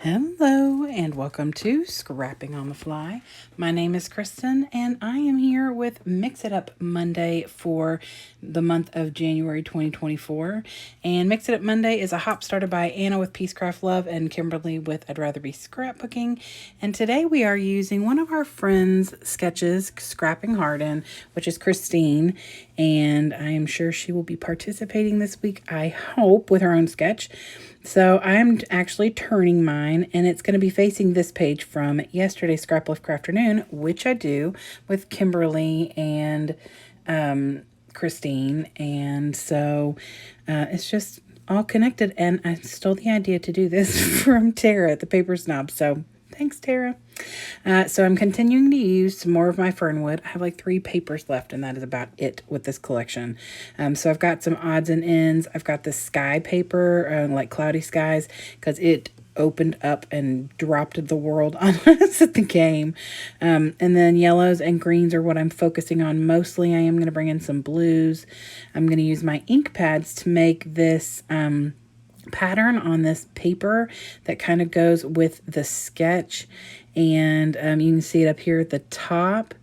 Hello and welcome to Scrapping on the Fly. My name is Kristen and I am here with Mix It Up Monday for the month of January 2024. And Mix It Up Monday is a hop started by Anna with Peacecraft Love and Kimberly with I'd Rather Be Scrapbooking. And today we are using one of our friends' sketches, Scrapping Harden, which is Christine. And I am sure she will be participating this week, I hope, with her own sketch. So I'm actually turning mine, and it's going to be facing this page from yesterday's Scrap Lift Crafternoon, which I do with Kimberly and Christine. And so it's just all connected. And I stole the idea to do this from Tara at the Paper Snob. So thanks, Tara. So I'm continuing to use some more of my Fernwood. I have like 3 papers left, and that is about it with this collection. So I've got some odds and ends. I've got the sky paper, like cloudy skies, because it opened up and dropped the world on us at the game. And then yellows and greens are what I'm focusing on mostly. I am going to bring in some blues. I'm going to use my ink pads to make this pattern on this paper that kind of goes with the sketch. And you can see it up here at the top.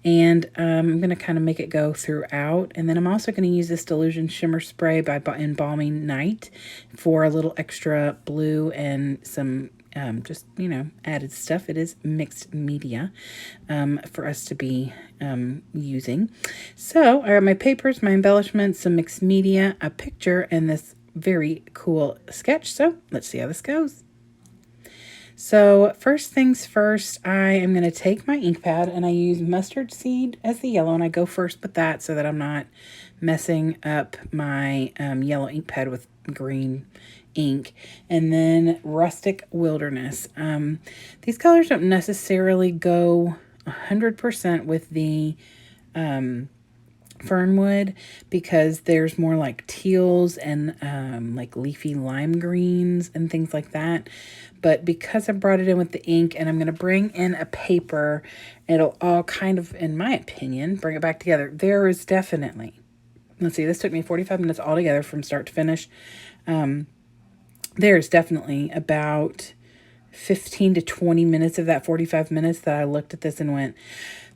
And I'm going to kind of make it go throughout. And then I'm also going to use this Delusion Shimmer Spray by Embalming Night for a little extra blue and some just, added stuff. It is mixed media for us to be using. So I got my papers, my embellishments, some mixed media, a picture, and this very cool sketch. So let's see how this goes. So first things first, I am going to take my ink pad and I use mustard seed as the yellow, and I go first with that so that I'm not messing up my yellow ink pad with green ink. And then Rustic Wilderness. These colors don't necessarily go 100% with the Fernwood, because there's more like teals and like leafy lime greens and things like that. But because I brought it in with the ink and I'm going to bring in a paper, it'll all kind of, in my opinion, bring it back together. There is definitely, let's see, this took me 45 minutes altogether from start to finish. There's definitely about 15 to 20 minutes of that 45 minutes that I looked at this and went,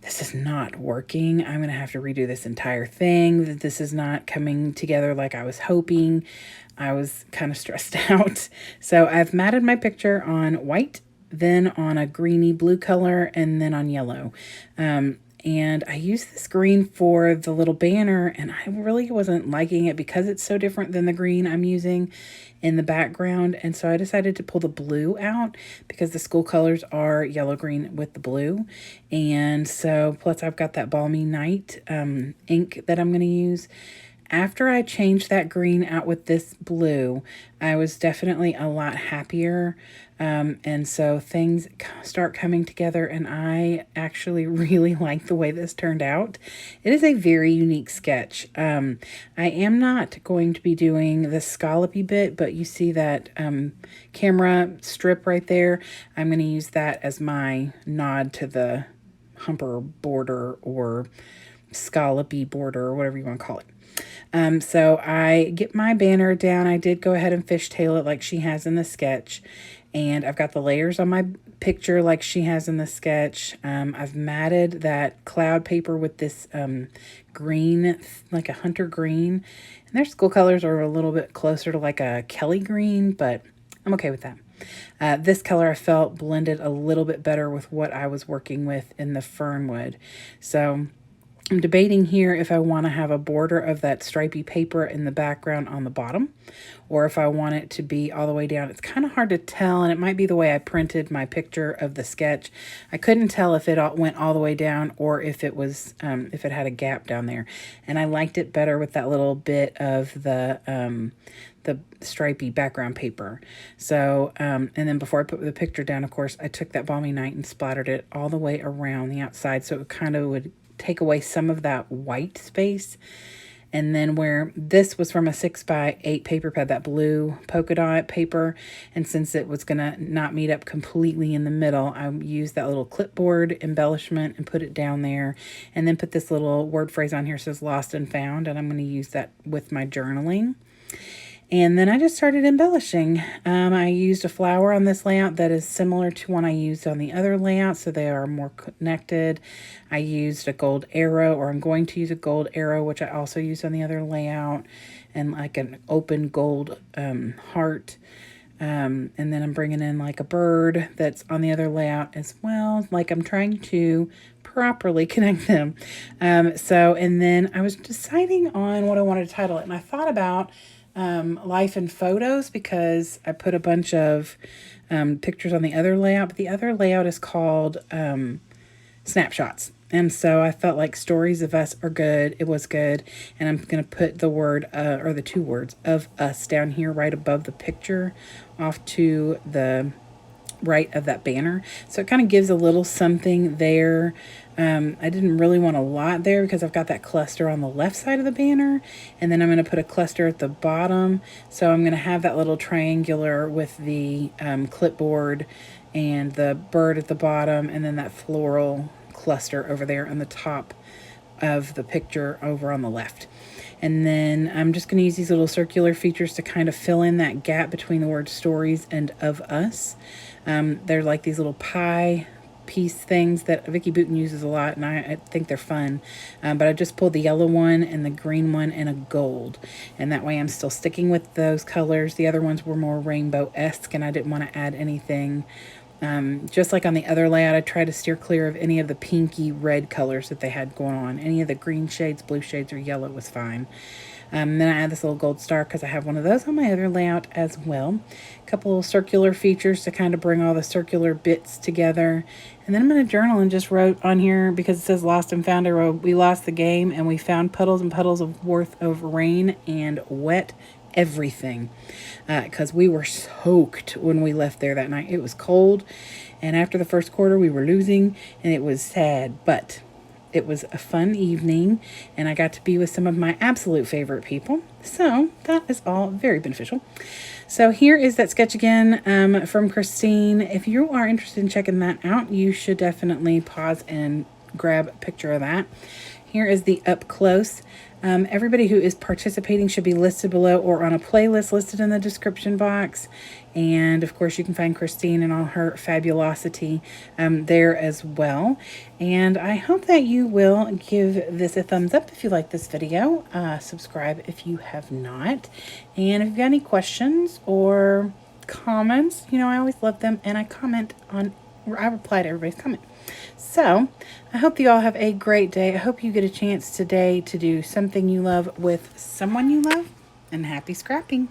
this is not working. I'm going to have to redo this entire thing. This is not coming together like I was hoping. I was kind of stressed out. So I've matted my picture on white, then on a greeny blue color, and then on yellow. And I used this green for the little banner, and I really wasn't liking it because it's so different than the green I'm using in the background. And so I decided to pull the blue out because the school colors are yellow green with the blue. And so plus I've got that Balmy Night ink that I'm going to use. After I changed that green out with this blue, I was definitely a lot happier. And so things start coming together, and I actually really like the way this turned out. It is a very unique sketch. I am not going to be doing the scallopy bit, but you see that camera strip right there. I'm going to use that as my nod to the humper border or scallopy border or whatever you want to call it. So I get my banner down. I did go ahead and fishtail it like she has in the sketch. And I've got the layers on my picture like she has in the sketch. I've matted that cloud paper with this green, like a hunter green. And their school colors are a little bit closer to like a Kelly green, but I'm okay with that. This color I felt blended a little bit better with what I was working with in the Fernwood. So I'm debating here if I want to have a border of that stripy paper in the background on the bottom, or if I want it to be all the way down. It's kind of hard to tell, and it might be the way I printed my picture of the sketch. I couldn't tell if it went all the way down or if it was if it had a gap down there. And I liked it better with that little bit of the stripy background paper. So, and then before I put the picture down, of course, I took that Balmy Night and splattered it all the way around the outside, so it kind of would take away some of that white space. And then where this was from a 6x8 paper pad, that blue polka dot paper, and since it was going to not meet up completely in the middle, I used that little clipboard embellishment and put it down there, and then put this little word phrase on here that says lost and found, and I'm going to use that with my journaling. And then I just started embellishing. I used a flower on this layout that is similar to one I used on the other layout, so they are more connected. I used a gold arrow, or I'm going to use a gold arrow, which I also used on the other layout, and like an open gold heart. And then I'm bringing in like a bird that's on the other layout as well. Like I'm trying to properly connect them. And then I was deciding on what I wanted to title it. And I thought about life and photos, because I put a bunch of pictures on the other layout. But the other layout is called snapshots. And so I felt like stories of us are good. It was good. And I'm going to put the word, or the two words, of us down here right above the picture off to the right of that banner. So it kind of gives a little something there. I didn't really want a lot there because I've got that cluster on the left side of the banner. And then I'm going to put a cluster at the bottom. So I'm going to have that little triangular with the clipboard and the bird at the bottom, and then that floral cluster over there on the top of the picture over on the left. And then I'm just going to use these little circular features to kind of fill in that gap between the word stories and of us. They're like these little pie piece things that Vicky Booten uses a lot, and I think they're fun. But I just pulled the yellow one and the green one and a gold, and that way I'm still sticking with those colors. The other ones were more rainbow-esque, and I didn't want to add anything. Just like on the other layout, I tried to steer clear of any of the pinky red colors that they had going on. Any of the green shades, blue shades, or yellow was fine. Then I add this little gold star because I have one of those on my other layout as well. A couple of circular features to kind of bring all the circular bits together. And then I'm going to journal and just wrote on here, because it says lost and found, I wrote, we lost the game and we found puddles and puddles of worth of rain and wet everything, because we were soaked when we left there that night. It was cold, and after the first quarter we were losing, and it was sad, but it was a fun evening, and I got to be with some of my absolute favorite people, so that is all very beneficial. So here is that sketch again from Christine. If you are interested in checking that out, you should definitely pause and grab a picture of that. Here is the up close. Everybody who is participating should be listed below or on a playlist listed in the description box. And of course you can find Christine and all her fabulosity there as well. And I hope that you will give this a thumbs up if you like this video. Subscribe if you have not. And if you've got any questions or comments, you know, I always love them, and I reply to everybody's comment. So I hope you all have a great day. I hope you get a chance today to do something you love with someone you love, and happy scrapping.